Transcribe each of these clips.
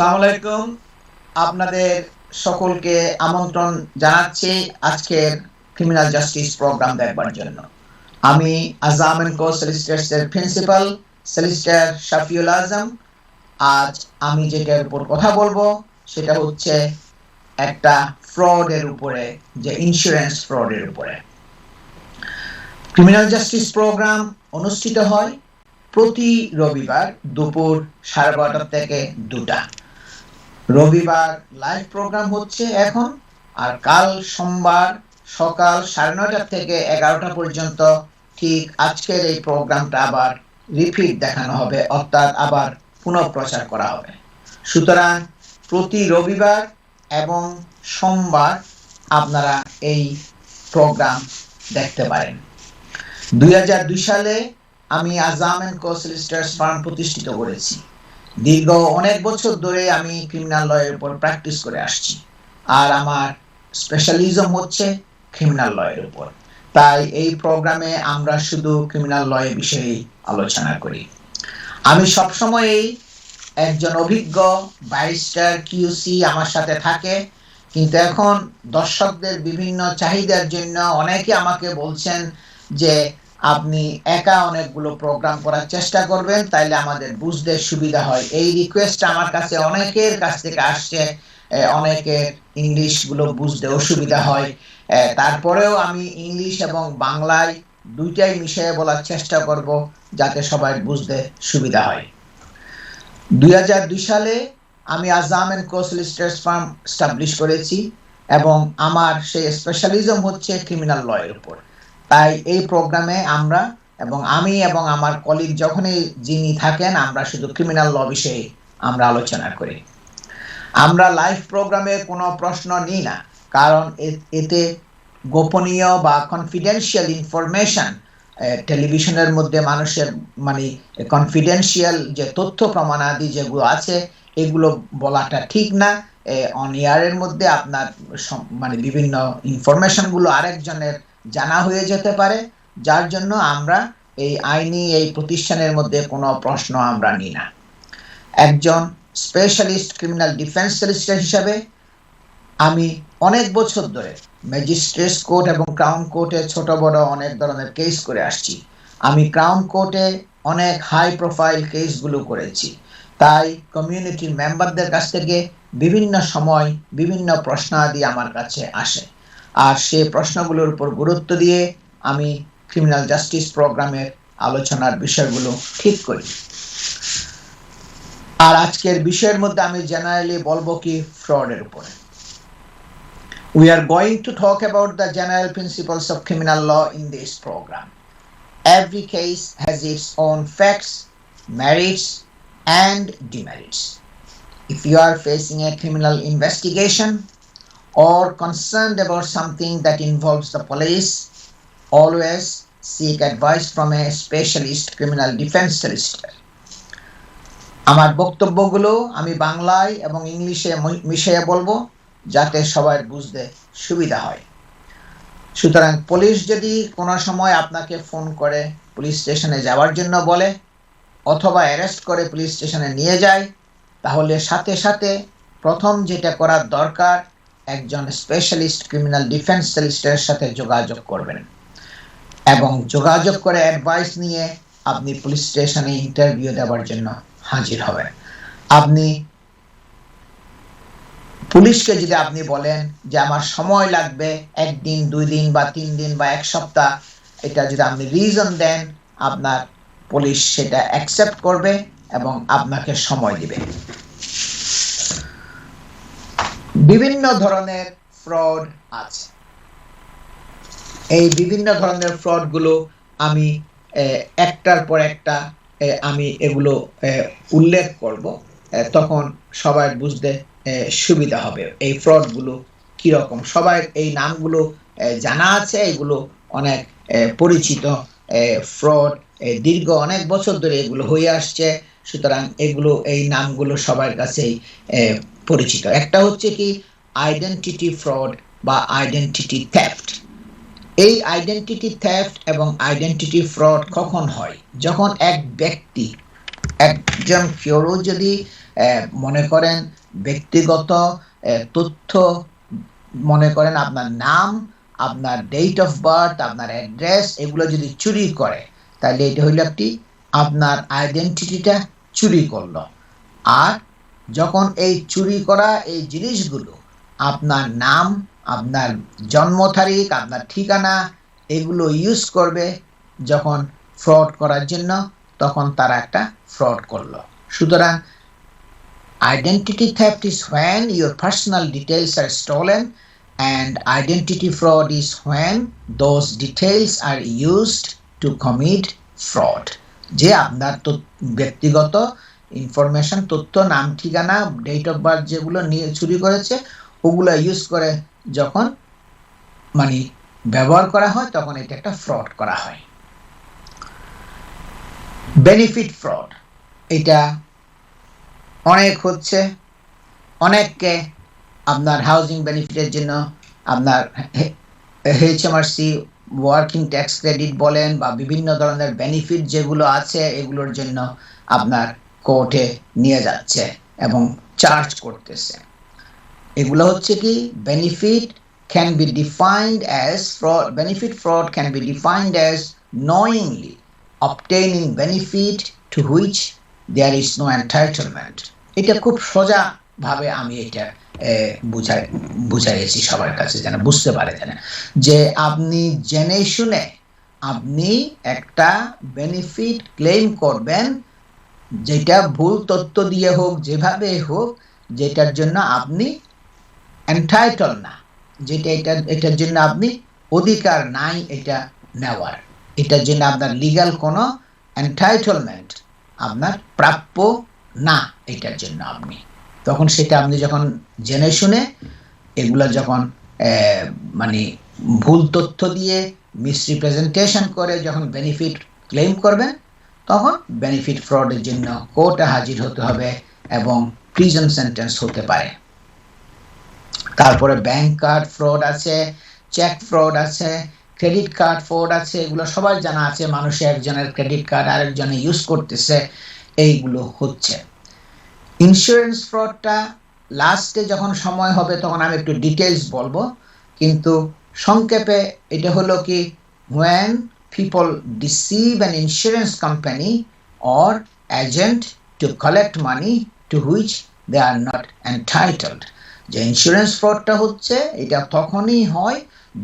আসসালামু আলাইকুম। আপনাদের সকলকে আমন্ত্রণ জানাচ্ছি আজকের ক্রিমিনাল জাস্টিস প্রোগ্রাম দেখবার জন্য। আমি আজম এন্ড কো সলিসিটরসের প্রিন্সিপাল সলিসিটর শাফিউল আজম। আজ আমি যেটার উপর কথা বলবো সেটা হচ্ছে একটা ফ্রডের উপরে, যে ইন্স্যুরেন্স ফ্রডের উপরে। ক্রিমিনাল জাস্টিস প্রোগ্রাম অনুষ্ঠিত হয় প্রতি রবিবার দুপুর 12:30 থেকে 2টা। রবিবার লাইভ প্রোগ্রাম হচ্ছে এখন, আর কাল সোমবার সকাল 9:30 থেকে 11টা পর্যন্ত ঠিক আজকের এই প্রোগ্রামটা আবার রিপিট দেখানো হবে, অর্থাৎ আবার পুনঃপ্রচার করা হবে। সুতরাং প্রতি রবিবার এবং সোমবার আপনারা এই প্রোগ্রাম দেখতে পারেন। 2002 সালে আমি আজম এন্ড কো সলিসিটরস ফার্ম প্রতিষ্ঠিত করেছি। দীর্ঘ অনেক বছর ধরে আমি ক্রিমিনাল লয়ের উপর প্র্যাকটিস করে আসছি, আর আমার স্পেশালিজম হচ্ছে ক্রিমিনাল লয়ের উপর। তাই এই প্রোগ্রামে আমরা শুধু ক্রিমিনাল লয়ের বিষয়ে আলোচনা করি। আমি সবসময়ই একজন অভিজ্ঞ ব্যারিস্টার কিউসি আমার সাথে থাকে, কিন্তু এখন দর্শকদের বিভিন্ন চাহিদার জন্য অনেকে আমাকে বলছেন যে আপনি একা অনেকগুলো প্রোগ্রাম করার চেষ্টা করবেন, তাইলে আমাদের বুঝতে সুবিধা হয়। এই রিকোয়েস্ট আমার কাছে অনেকের কাছ থেকে আসছে। অনেকের ইংলিশ গুলো বুঝতে অসুবিধা হয়, তারপরেও আমি ইংলিশ এবং বাংলায় দুইটাই মিশিয়ে বলার চেষ্টা করব যাতে সবাই বুঝতে সুবিধা হয়। 2002 সালে আমি Azam and co সলিসিটরস farm establish করেছি এবং আমার সেই স্পেশালিজম হচ্ছে ক্রিমিনাল লয়ের উপর। তাই এই প্রোগ্রামে আমরা এবং আমি এবং আমার কলিগ যখনই যিনি থাকেন, আমরা শুধু ক্রিমিনাল ল বিষয়ে আমরা আলোচনা করি। আমরা লাইভ প্রোগ্রামে কোনো প্রশ্ন নিই না, কারণ এতে গোপনীয় বা কনফিডেন্সিয়াল ইনফরমেশন, টেলিভিশনের মধ্যে মানুষের মানে কনফিডেন্সিয়াল যে তথ্য প্রমাণাদি যেগুলো আছে এগুলো বলাটা ঠিক না। অন এয়ারের মধ্যে আপনার মানে বিভিন্ন ইনফরমেশনগুলো আরেকজনের জানা হয়ে যেতে পারে, যার জন্য আমরা এই আইনি এই প্রতিষ্ঠানের মধ্যে কোনো প্রশ্ন আমরা নিই না। একজন স্পেশালিস্ট ক্রিমিনাল ডিফেন্স সলিসিটর হিসাবে আমি অনেক বছর ধরে ম্যাজিস্ট্রেটস কোর্ট এবং ক্রাউন কোর্টে ছোট বড় অনেক ধরনের কেস করে আসছি। আমি ক্রাউন কোর্টে অনেক হাই প্রোফাইল কেসগুলো করেছি, তাই কমিউনিটির মেম্বারদের কাছ থেকে বিভিন্ন সময় বিভিন্ন প্রশ্নাদি আমার কাছে আসে, আর সেই প্রশ্নগুলোর উপর গুরুত্ব দিয়ে আমি ক্রিমিনাল জাস্টিস প্রোগ্রামের আলোচনার বিষয়গুলো ঠিক করি। আর আজকের বিষয়ের মধ্যে আমি জেনারেলি বলবো কি ফ্রডের উপরে। We are going to talk about the general principles of criminal law in this program. Every case has its own facts, merits, and demerits. If you are facing a criminal investigation or concerned about something that involves the police, always seek advice from a specialist criminal defense solicitor. আমার বক্তব্যগুলো আমি বাংলায় এবং ইংলিশে মিশিয়ে বলবো যাতে সবাই বুঝতে সুবিধা হয়। সুতরাং পুলিশ যদি কোনো সময় আপনাকে ফোন করে পুলিশ স্টেশনে যাওয়ার জন্য বলে অথবা অ্যারেস্ট করে পুলিশ স্টেশনে নিয়ে যায়, তাহলে সাথে সাথে প্রথম যেটা করার দরকার, একজন স্পেশালিস্ট ক্রিমিনাল ডিফেন্স সলিসিটরের সাথে যোগাযোগ করবেন এবং যোগাযোগ করে অ্যাডভাইস নিয়ে আপনি পুলিশ স্টেশনে ইন্টারভিউ দেওয়ার জন্য হাজির হবেন। আপনি পুলিশকে যদি আপনি বলেন যে আমার সময় লাগবে 1 দিন 2 দিন বা 3 দিন বা 1 সপ্তাহ, এটা যদি আপনি রিজন দেন, আপনার পুলিশ সেটা অ্যাকসেপ্ট করবে এবং আপনাকে সময় দিবে। বিভিন্ন ধরনের ফ্রড আছে। এই বিভিন্ন ধরনের ফ্রডগুলো আমি একটার পর একটা আমি এগুলো উল্লেখ করব, তখন সবাই বুঝতে সুবিধা হবে এই ফ্রডগুলো কীরকম। সবাই এই নামগুলো জানা আছে, এগুলো অনেক পরিচিত ফ্রড, দীর্ঘ অনেক বছর ধরে এগুলো হয়ে আসছে। সুতরাং এগুলো এই নামগুলো সবার কাছেই পরিচিত। একটা হচ্ছে কি আইডেন্টিটি ফ্রড বা আইডেন্টিটি থেফট। এই আইডেন্টিটি থেফট এবং আইডেন্টিটি ফ্রড কখন হয়? যখন এক ব্যক্তি, একজন কেউ যদি মনে করেন ব্যক্তিগত তথ্য, মনে করেন আপনার নাম, আপনার ডেট অফ বার্থ, আপনার অ্যাড্রেস, এগুলো যদি চুরি করে তাহলে এটা হইল একটি আপনার আইডেন্টিটিটা চুরি করলো। আর যখন এই চুরি করা এই জিনিসগুলো আপনার নাম, আপনার জন্ম তারিখ, আপনার ঠিকানা এগুলো ইউজ করবে যখন ফ্রড করার জন্য, তখন তারা একটা ফ্রড করলো। সুতরাং identity theft is when your personal details are stolen, and identity fraud is when those details are used to commit fraud. যে আপনার ব্যক্তিগত ইনফরমেশন, তথ্য, নাম, ঠিকানা, ডেট অফ বার্থ যেগুলো নিয়ে চুরি করেছে ওগুলো ইউজ করে যখন মানে ব্যবহার করা হয় তখন এটা একটা ফ্রড করা হয়। বেনিফিট ফ্রড, এটা অনেক হচ্ছে, অনেককে আপনার হাউজিং বেনিফিটের জন্য আপনার এইচএমআরসি ওয়ার্কিং ট্যাক্স ক্রেডিট বলেন বা বিভিন্ন ধরনের বেনিফিট যেগুলো আছে এগুলোর জন্য আপনার কোর্টে নিয়ে যাচ্ছে এবং চার্জ করতেছে। এগুলো হচ্ছে কি benefit can be defined as fraud. Benefit fraud can be defined as knowingly obtaining benefit to which there is no entitlement. এটা খুব সোজা ভাবে আমি এটা বুঝাইছি সবার কাছে যেন বুঝতে পারে, যেন যে আপনি জেনে শুনে আপনি একটা বেনিফিট ক্লেম করবেন যেটা ভুল তথ্য দিয়ে হোক, যেভাবে হোক, যেটার জন্য আপনি এন্টাইটল না, যেটা এটার জন্য আপনি অধিকার নাই এটা নেওয়ার, এটার জন্য আপনার লিগ্যাল কোনো এন্টাইটলমেন্ট আপনার প্রাপ্য না এটার জন্য আপনি, তখন সেটা আপনি যখন জেনে শুনে এগুলো যখন মানে ভুল তথ্য দিয়ে মিসরিপ্রেজেন্টেশন করে যখন বেনিফিট ক্লেম করবেন তখন বেনিফিট ফ্রডের জন্য কোর্টে হাজির হতে হবে এবং প্রিজন সেন্টেন্স হতে পারে। তারপরে ব্যাংক কার্ড ফ্রড আছে, চেক ফ্রড আছে, ক্রেডিট কার্ড ফ্রড আছে, এগুলো সবাই জানা আছে, মানুষে একজনের ক্রেডিট কার্ড আরেকজনে ইউজ করতেছে, এইগুলো হচ্ছে। ইন্স্যুরেন্স ফ্রডটা লাস্টে যখন সময় হবে তখন আমি একটু ডিটেলস বলবো, কিন্তু সংক্ষেপে এটা হলো কি when people deceive an insurance company or agent to collect money to which they are not entitled. যে ইন্স্যুরেন্স ফ্রডটা হচ্ছে এটা তখনই হয়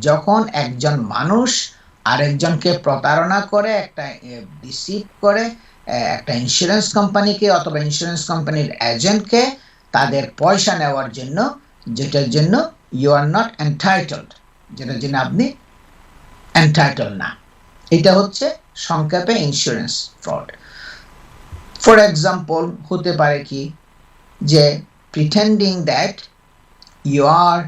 যখন একজন মানুষ আরেকজনকে প্রতারণা করে, একটা ডিসিভ করে একটা ইন্স্যুরেন্স কোম্পানিকে অথবা ইন্স্যুরেন্স কোম্পানির এজেন্টকে তাদের পয়সা নেওয়ার জন্য, যেটার জন্য ইউ আর নট এন্টাইটলড, যেটার জন্য আপনি এন্টাইটল না, এটা হচ্ছে সংক্ষেপে ইন্স্যুরেন্স ফ্রড। ফর এক্সাম্পল হতে পারে কি যে pretending that you are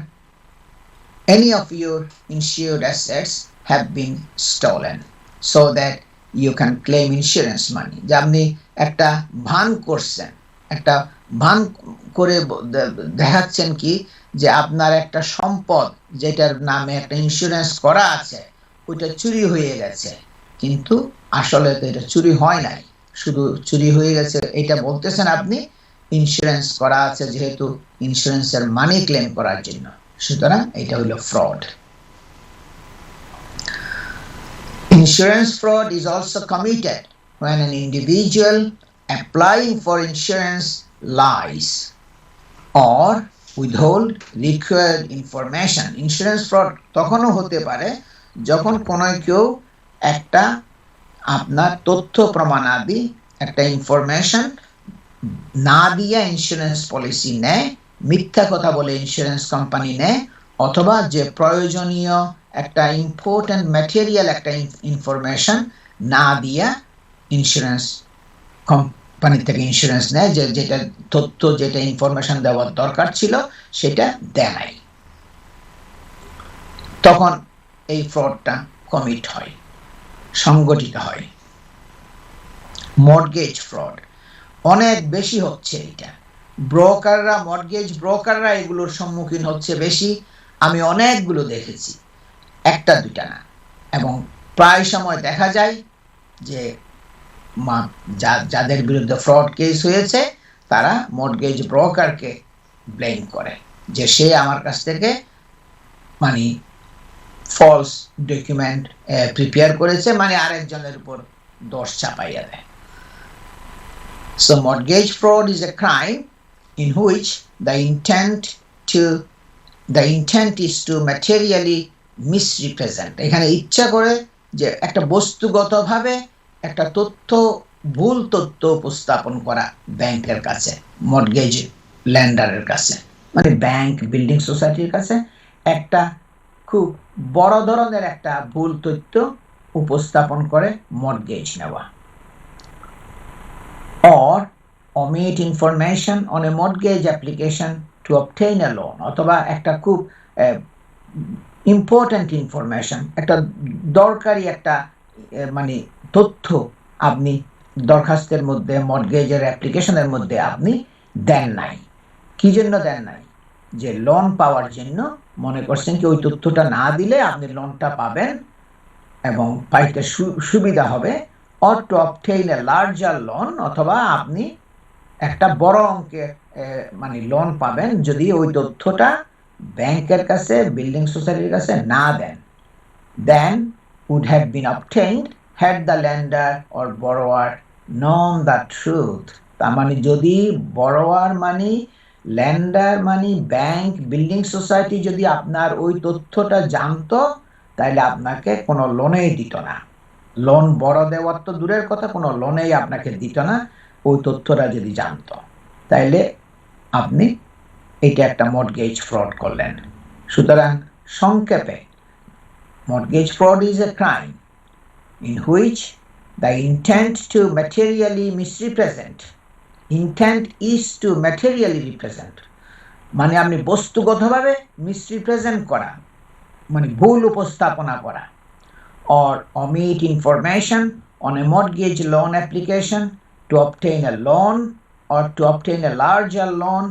any of your insured assets have been stolen so that you can claim insurance money. যে আপনি একটা ভান করছেন, একটা ভান করে দেখাচ্ছেন কি যে আপনার একটা সম্পদ যেটার নামে একটা ইন্স্যুরেন্স করা আছে ওইটা চুরি হয়ে গেছে, কিন্তু আসলে তো এটা চুরি হয় নাই, শুধু চুরি হয়ে গেছে এটা বলতেছেন আপনি, ইন্স্যুরেন্স করা আছে যেহেতু ইন্স্যুরেন্সের মানি ক্লেম করার জন্য, সুতরাং এটা হলো fraud. Insurance fraud is also committed when an individual applying for insurance lies or withhold required information. Insurance fraud তখনও হতে পারে যখন কোনো কেউ একটা আপনার তথ্য প্রমাণাদি, একটা ইনফরমেশন না দিয়ে ইন্স্যুরেন্স পলিসি নেয়, মিথ্যা কথা বলে ইন্স্যুরেন্স কোম্পানি নেয়, অথবা যে প্রয়োজনীয় একটা ইম্পর্টেন্ট ম্যাটেরিয়াল একটা ইনফরমেশন না দিয়া ইন্স্যুরেন্স কোম্পানি থেকে ইন্স্যুরেন্স নেয়, যেটা তথ্য যেটা ইনফরমেশন দেওয়ার দরকার ছিল সেটা দেয় নাই, তখন এই ফ্রডটা কমিট হয়, সংগঠিত হয়। মর্টগেজ ফ্রড অনেক বেশি হচ্ছে, এটা ব্রোকাররা, মর্টগেজ ব্রোকাররা এগুলোর সম্মুখীন হচ্ছে বেশি, আমি অনেকগুলো দেখেছি, একটা দুইটা না, এবং প্রায় সময় দেখা যায় যে যাদের বিরুদ্ধে ফ্রড কেস হয়েছে তারা মর্টগেজ ব্রোকারকে ব্লেম করে যে সে আমার কাছ থেকে মানে ফলস ডকুমেন্ট প্রিপেয়ার করেছে, মানে আরেকজনের উপর দোষ চাপাইয়া দেয়। So mortgage fraud is a crime in which the intent is to materially misrepresent. এখানে ইচ্ছা করে যে একটা বস্তুগতভাবে একটা তথ্য, ভুল তথ্য উপস্থাপন করা ব্যাংকের কাছে, মর্টগেজ ল্যান্ডারের কাছে, মানে ব্যাংক বিল্ডিং সোসাইটির কাছে একটা খুব বড় ধরনের একটা ভুল তথ্য উপস্থাপন করে মর্টগেজ নেওয়া। or omit information on a mortgage application to obtain a loan, অথবা একটা খুব ইম্পর্ট্যান্ট ইনফরমেশন, একটা দরকারি একটা মানে তথ্য আপনি দরখাস্তের মধ্যে, মর্টগেজের অ্যাপ্লিকেশনের মধ্যে আপনি দেন নাই। কি জন্য দেন নাই? যে লোন পাওয়ার জন্য মনে করছেন কি ওই তথ্যটা না দিলে আপনি লোনটা পাবেন এবং পাইতে সুবিধা হবে, or to obtain a larger loan, অথবা আপনি একটা বড় অঙ্কের মানে লোন পাবেন যদি ওই তথ্যটা ব্যাংকের কাছে, বিল্ডিং সোসাইটির কাছে না দেন। then would have been obtained had the lender or borrower known the truth. তার মানে যদি borrower মানে ল্যান্ডার মানে ব্যাংক, বিল্ডিং সোসাইটি যদি আপনার ওই তথ্যটা জানতো তাহলে আপনাকে কোনো লোনেই দিত না। লোন বড় দেওয়ার তো দূরের কথা, কোনো লোনেই আপনাকে দিত না ওই তথ্যটা যদি জানতো। তাইলে আপনি এটা একটা মর্টগেজ ফ্রড করলেন। সুতরাং সংক্ষেপে mortgage fraud is a crime in which the intent to materially misrepresent, intent is to materially represent, মানে আপনি বস্তুগতভাবে মিসরিপ্রেজেন্ট করা, মানে ভুল উপস্থাপনা করা, or omit information on a mortgage loan application to obtain a loan or to obtain a larger loan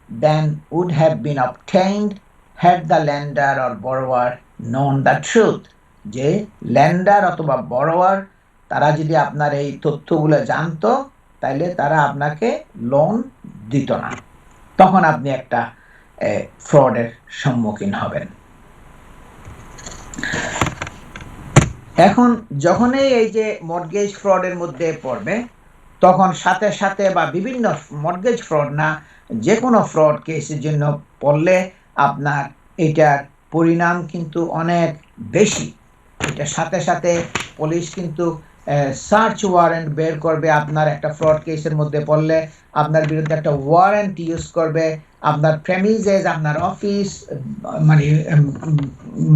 than would have been obtained had the lender or borrower known the truth. যে lander অথবা বড়োয়ার তারা যদি আপনার এই তথ্যগুলো জানতো তাহলে তারা আপনাকে লোন দিত না, তখন আপনি একটা ফ্রডের সম্মুখীন হবেন। এখন যখনই এই যে মর্টগেজ ফ্রডের মধ্যে পড়বে তখন সাথে সাথে বা বিভিন্ন মর্টগেজ ফ্রড না, যে কোনো ফ্রড কেসের জন্য পড়লে আপনার এটার পরিণাম কিন্তু অনেক বেশি। এটা সাথে সাথে পুলিশ কিন্তু সার্চ ওয়ারেন্ট বের করবে। আপনার একটা ফ্রড কেসের মধ্যে পড়লে আপনার বিরুদ্ধে একটা ওয়ারেন্ট ইউজ করবে, আপনার প্রেমিসেস, আপনার অফিস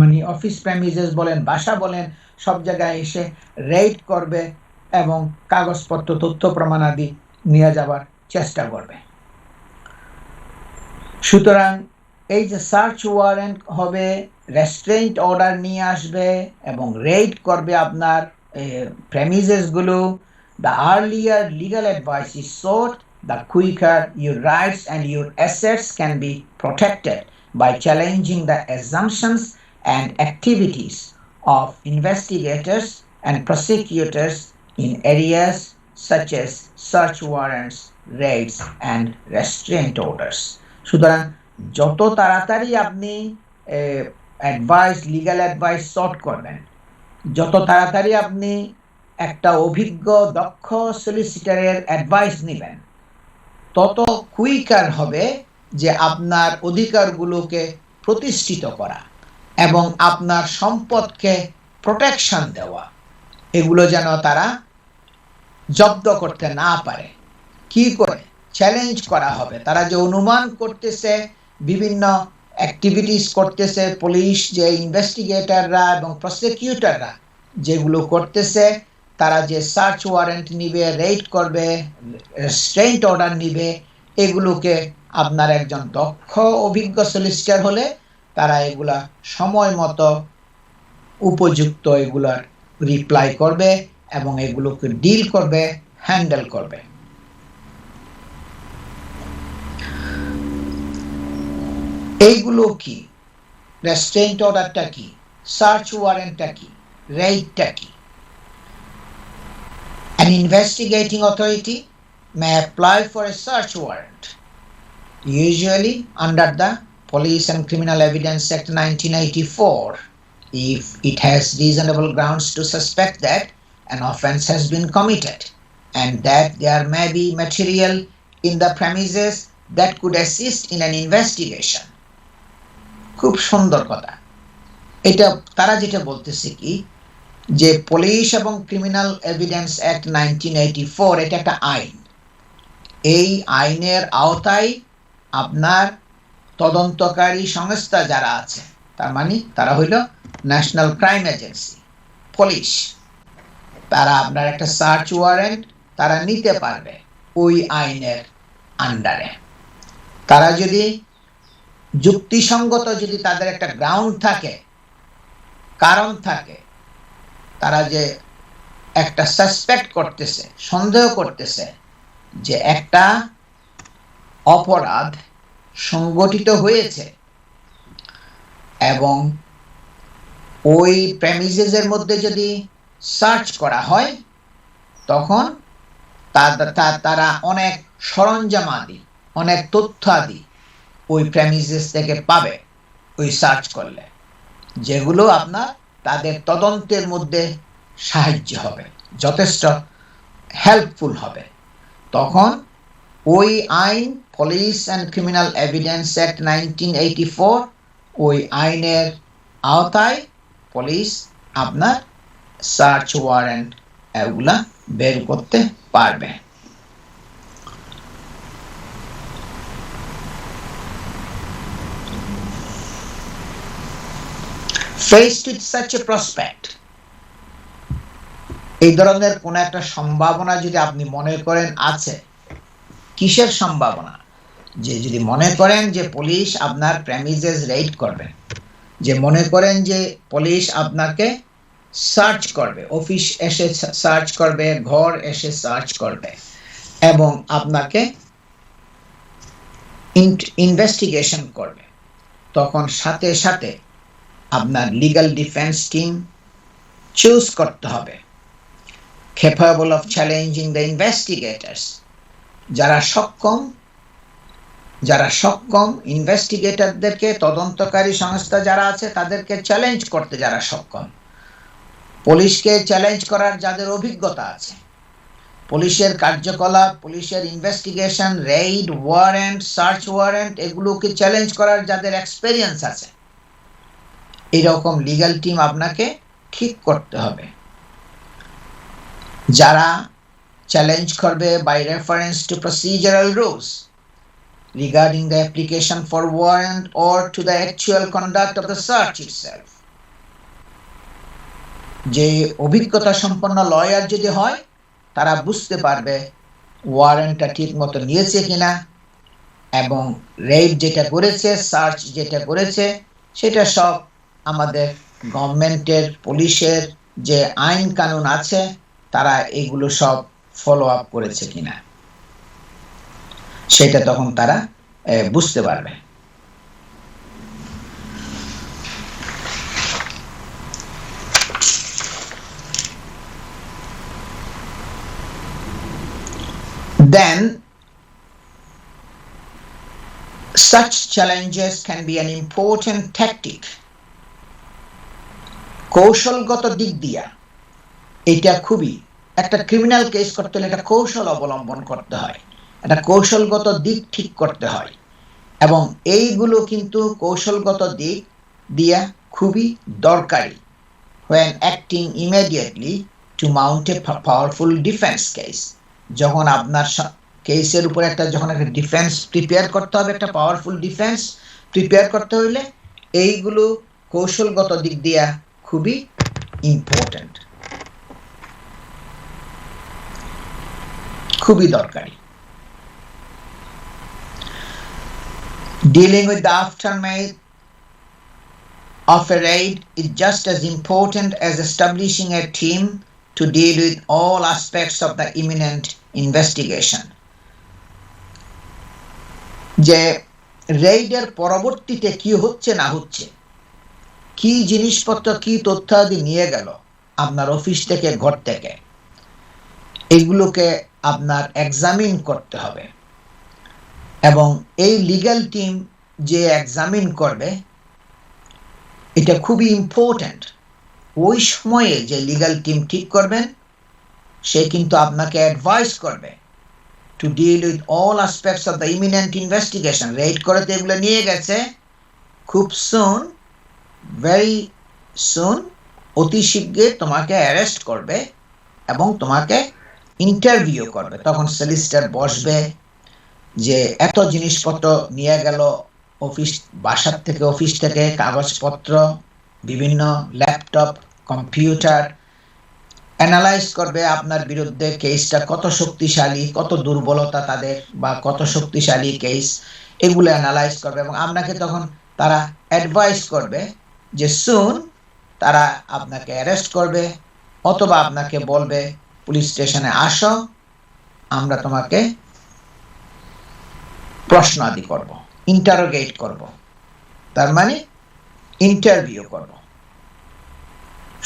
মানে অফিস প্রেমিসেস বলেন, বাসা বলেন, সব জায়গায় এসে রেড করবে এবং কাগজপত্র, তথ্য প্রমাণাদি নিয়ে যাবার চেষ্টা করবে। সুতরাং এই যে সার্চ ওয়ারেন্ট হবে, রেস্ট্রেইন্ট অর্ডার নিয়ে আসবে এবং রেড করবে আপনার প্রেমিসেসগুলো। The earlier legal advice is sought, the quicker your rights and your assets can be protected by challenging the assumptions and activities of investigators and prosecutors in areas such as search warrants, raids and restraint orders. সুতরাং যত তাড়াতাড়ি আপনি advice, legal advice sort করবেন, যত তাড়াতাড়ি আপনি একটা অভিজ্ঞ দক্ষ সলিসিটারের অ্যাডভাইস নেবেন, তত কুইকার হবে যে আপনার অধিকারগুলোকে প্রতিষ্ঠিত করা এবং আপনার সম্পদকে প্রোটেকশন দেওয়া, এগুলো যেন তারা জব্দ করতে না পারে। কি করে? চ্যালেঞ্জ করা হবে। তারা যে অনুমান করতেছে, বিভিন্ন অ্যাক্টিভিটিস করতেছে, পুলিশ যে ইনভেস্টিগেটররা এবং প্রসিকিউটররা যেগুলো করতেছে, তারা যে সার্চ ওয়ারেন্ট নিবে, রেড করবে, রেস্ট্রেইন্ট অর্ডার নিবে, এগুলোকে আপনার একজন দক্ষ অভিজ্ঞ সলিসিটার হলে তারা এগুলা সময় মতো উপযুক্ত এগুলার রিপ্লাই করবে এবং এগুলোকে ডিল করবে, হ্যান্ডেল করবে। এইগুলো কি? রেস্ট্রেইন্ট অর্ডারটা কি? সার্চ ওয়ারেন্টটা কি? রেইডটা কি? An investigating authority may apply for a search warrant, usually under the Police and Criminal Evidence Act 1984, if it has reasonable grounds to suspect that an offense has been committed and that there may be material in the premises that could assist in an investigation. খুব সুন্দর কথা। এটা তারা যেটা বলতেছে কি, যে police এবং ক্রিমিনাল এভিডেন্স অ্যাক্ট 1984 এটা একটা আইন। এই আইনের আওতায় আপনার তদন্তকারী সংস্থা যারা আছে, তার মানে তারা হইল ন্যাশনাল ক্রাইম এজেন্সি, পুলিশ, তারা আপনার একটা সার্চ ওয়ারেন্ট তারা নিতে পারবে ওই আইনের আন্ডারে। তারা যদি যুক্তিসঙ্গত, যদি তাদের একটা গ্রাউন্ড থাকে, কারণ থাকে, তারা যে একটা সাসপেক্ট করতেছে, সন্দেহ করতেছে যে একটা অপরাধ সংগঠিত হয়েছে এবং ওই প্রেমিসেসের মধ্যে যদি সার্চ করা হয়, তখন তারা অনেক সরঞ্জামাদি, অনেক তথ্যাদি ওই প্রেমিসেস থেকে পাবে ওই সার্চ করলে, যেগুলো আপনার তাদের তদন্তের মধ্যে সাহায্য হবে, যথেষ্ট হেল্পফুল হবে। তখন ওই আইন, police and criminal evidence act 1984, ওই আইনের আওতায় পুলিশ আপনার সার্চ ওয়ারেন্ট এগুলা বের করতে পারবে। Faced with such a prospect, এই ধরনের কোন একটা সম্ভাবনা যদি আপনি মনে করেন আছে, কিসের সম্ভাবনা? যে যদি মনে করেন যে পুলিশ আপনার প্রেমিসেস রেইড করবে, যে মনে করেন যে পুলিশ আপনাকে সার্চ করবে, অফিস এসে সার্চ করবে, ঘর এসে সার্চ করবে এবং আপনাকে ইনভেস্টিগেশন করবে, তখন সাথে সাথে আপনার লিগ্যাল ডিফেন্স টিম চুজ করতে হবে, capable of challenging the investigators, যারা সক্ষম ইনভেস্টিগেটরদেরকে, তদন্তকারী সংস্থা যারা আছে তাদেরকে চ্যালেঞ্জ করতে যারা সক্ষম, পুলিশকে চ্যালেঞ্জ করার যাদের অভিজ্ঞতা আছে, পুলিশের কার্যকলাপ, পুলিশের investigation, Raid, warrant, search warrant, এগুলোকে চ্যালেঞ্জ করার যাদের এক্সপেরিয়েন্স আছে, এরকম লিগ্যাল টিম আপনাকে ঠিক করতে হবে, যারা চ্যালেঞ্জ করবে by reference to procedural rules regarding the application for warrant or to the actual conduct of the search itself. যে অভিজ্ঞতা সম্পন্ন লয়ার যদি হয়, তারা বুঝতে পারবে ওয়ারেন্টটা ঠিক মতো নিয়েছে কিনা এবং রেড যেটা করেছে, সার্চ যেটা করেছে, সেটা সব আমাদের গভর্নমেন্টের, পুলিশের যে আইন কানুন আছে, তারা এগুলো সব ফলো আপ করেছে কিনা, সেটা তখন তারা বুঝতে পারবে। Then such challenges can be an important tactic. কৌশলগত দিক দিয়া এটা খুবই, একটা ক্রিমিনাল কেস করতে হলে একটা কৌশল অবলম্বন করতে হয়, একটা কৌশলগত দিক ঠিক করতে হয় এবং এইগুলো কিন্তু কৌশলগত দিক দিয়া খুবই দরকারি when acting immediately to mount a powerful defense case. যখন আপনার কেসের উপর যখন একটা ডিফেন্স প্রিপেয়ার করতে হবে, একটা পাওয়ারফুল ডিফেন্স প্রিপেয়ার করতে হইলে এইগুলো কৌশলগত দিক দিয়া খুবই ইম্পর্টেন্ট, খুবই দরকারি। Dealing with the aftermath of a raid is just as important as establishing a team to deal with all aspects of the imminent investigation. যে রেইডের পরবর্তীতে কি হচ্ছে না হচ্ছে, কি জিনিসপত্র, কি তথ্যাদি নিয়ে গেল আপনার অফিস থেকে, ঘর থেকে, এগুলোকে আপনার এক্সামিন করতে হবে, এবং এই লিগ্যাল টিম যে এক্সামিন করবে এটা খুবই ইম্পর্ট্যান্ট। ওই সময়ে যে লিগ্যাল টিম ঠিক করবেন সে কিন্তু আপনাকে অ্যাডভাইস করবে to deal with all aspects of the imminent investigation. Raid করে তো এগুলো নিয়ে গেছে, খুব সুন, ভেরি সুন, অতি শীঘ্রই তোমাকে অ্যারেস্ট করবে এবং তোমাকে ইন্টারভিউ করবে। তখন সলিসিটর বসবে যে এত জিনিসপত্র নিয়ে গেল অফিস, বাসার থেকে, অফিস থেকে কাগজপত্র, বিভিন্ন ল্যাপটপ, কম্পিউটার, অ্যানালাইজ করবে আপনার বিরুদ্ধে কেসটা কত শক্তিশালী, কত দুর্বলতা তাদের, বা কত শক্তিশালী কেস, এগুলো অ্যানালাইজ করবে। এবং আপনাকে তখন তারা অ্যাডভাইস করবে যে সুন তারা আপনাকে অ্যারেস্ট করবে, অথবা আপনাকে বলবে পুলিশ স্টেশনে আসো, আমরা তোমাকে প্রশ্নাদি করব, ইন্টারোগেট করব, তার মানে ইন্টারভিউ করব।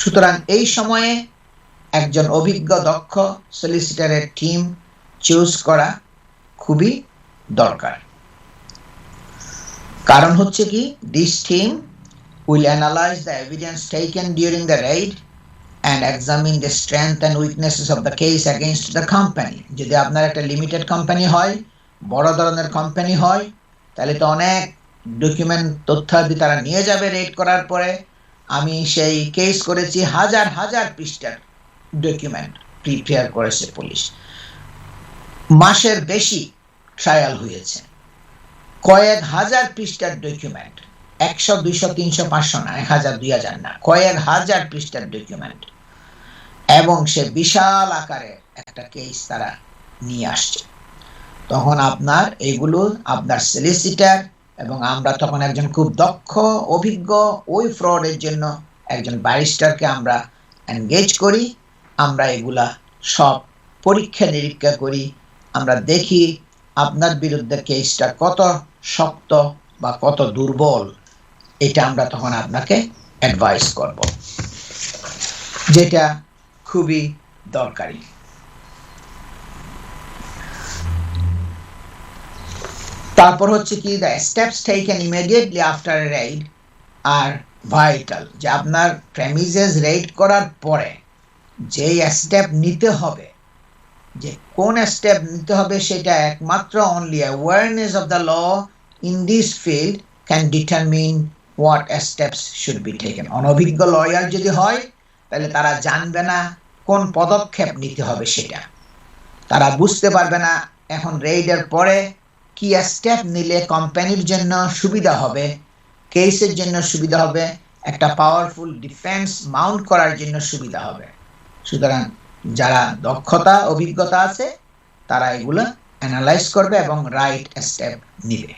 সুতরাং এই সময়ে একজন অভিজ্ঞ দক্ষ সলিসিটরের টিম চুজ করা খুবই দরকার। কারণ হচ্ছে কি, this team will analyze the evidence taken during the raid and examine the strength and weaknesses of the case against the company. যদি আপনার একটা লিমিটেড কোম্পানি হয়, বড় ধরনের কোম্পানি হয়, তাহলে তো অনেক ডকুমেন্ট, তথ্যাদি তারা নিয়ে যাবে রেড করার পরে। আমি সেই কেস করেছি, হাজার হাজার পৃষ্ঠার ডকুমেন্ট প্রিপেয়ার করেছে পুলিশ, মাসের বেশি ট্রায়াল হয়েছে, কয়েক হাজার পৃষ্ঠার ডকুমেন্ট, 100, 200, 300, 500 না, 1000, 2000 না, কয়েক হাজার পৃষ্ঠার ডকুমেন্ট, এবং সে বিশাল আকারে একটা কেস তারা নিয়ে আসছে। তখন আপনার এগুলো, আপনার সলিসিটর এবং আমরা তখন একজন খুব দক্ষ অভিজ্ঞ ওই ফ্রডের জন্য একজন ব্যারিস্টারকে আমরা এনগেজ করি। আমরা এগুলা সব পরীক্ষা নিরীক্ষা করি, আমরা দেখি আপনার বিরুদ্ধে কেসটা কত শক্ত বা কত দুর্বল, এটা আমরা তখন আপনাকে অ্যাডভাইস করব, যেটা খুবই দরকারি। তারপর হচ্ছে কি, the steps taken immediately after a raid are vital. যে আপনার প্রেমিসেস রেইড করার পরে যে স্টেপ নিতে হবে, যে কোন স্টেপ নিতে হবে, সেটা একমাত্র only awareness of the law in this field can determine what steps should be taken. অনভিজ্ঞ লয়ার যদি হয় তাহলে তারা জানবে না কোন পদক্ষেপ নিতে হবে, সেটা তারা বুঝতে পারবে না। এখন রেইডের পরে কি স্টেপ নিলে কোম্পানির জন্য সুবিধা হবে, কেসের জন্য সুবিধা হবে, একটা পাওয়ারফুল ডিফেন্স মাউন্ট করার জন্য সুবিধা হবে। সুতরাং যারা দক্ষতা অভিজ্ঞতা আছে তারা এগুলো অ্যানালাইজ করবে এবং রাইট স্টেপ নিবে।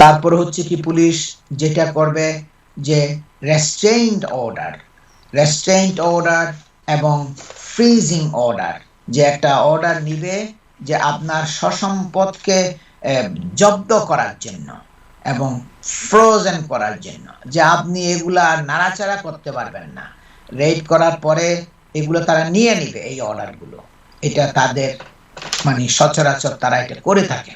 তারপর হচ্ছে কি, পুলিশ যেটা করবে যে রেস্ট্রেইনড অর্ডার এবং ফ্রিজিং অর্ডার, যে একটা অর্ডার নিবে যে আপনার সসম্পদকে জব্দ করার জন্য এবং ফ্রোজেন করার জন্য, যে আপনি এগুলা নাড়াচাড়া করতে পারবেন না। রেড করার পরে এগুলো তারা নিয়ে নিবে, এই অর্ডারগুলো। এটা তাদের মানে সচরাচর তারা এটা করে থাকে।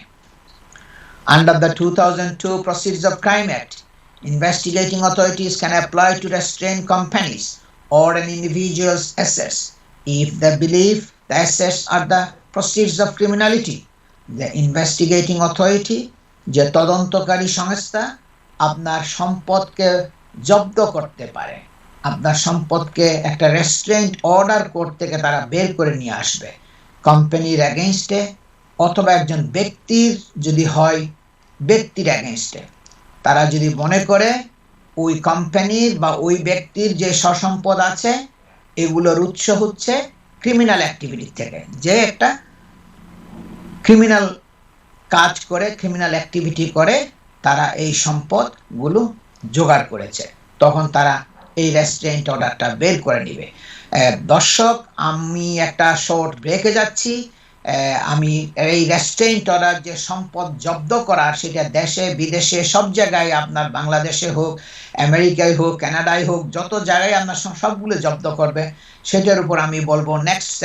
Under the 2002 Proceeds of Crime Act, investigating authorities can apply to restrain companies or an individual's assets if they believe the assets are the proceeds of criminality. The investigating authority, যে তদন্তকারী সংস্থা, আপনার সম্পদকে জব্দ করতে পারে, আপনার সম্পদকে একটা রেস্ট্রেইন্ট অর্ডার কোর্ট থেকে তারা বের করে নিয়ে আসবে কোম্পানির এগেইনস্টে, অথবা একজন ব্যক্তির যদি হয়, ব্যক্তির এগেইনস্টে। তারা যদি মনে করে ওই কোম্পানির বা ওই ব্যক্তির যে সসম্পদ আছে এগুলোর উৎস হচ্ছে ক্রিমিনাল অ্যাক্টিভিটি থেকে, যে একটা ক্রিমিনাল কাজ করে, ক্রিমিনাল অ্যাক্টিভিটি করে তারা এই সম্পদগুলো জোগাড় করেছে, তখন তারা এই রেস্ট্রেইন্ট অর্ডারটা বের করে নেবে। দর্শক, আমি একটা শর্ট ব্রেকে যাচ্ছি, আমি এই রেস্ট্রেইনট অর্ডার যে সম্পদ জব্দ করার, সেটা দেশে বিদেশে সব জায়গায়, আপনার বাংলাদেশে হোক, আমেরিকায় হোক, কানাডায় হোক, যত জায়গায় আপনার সবগুলো জব্দ করবে, সেটার উপর আমি বলবো নেক্সট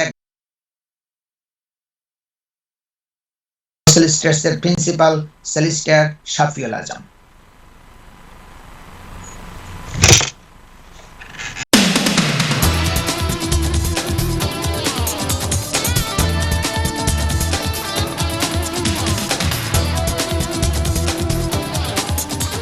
সলিসিটরসের প্রিন্সিপাল সলিসিটর শাফিউল আজম।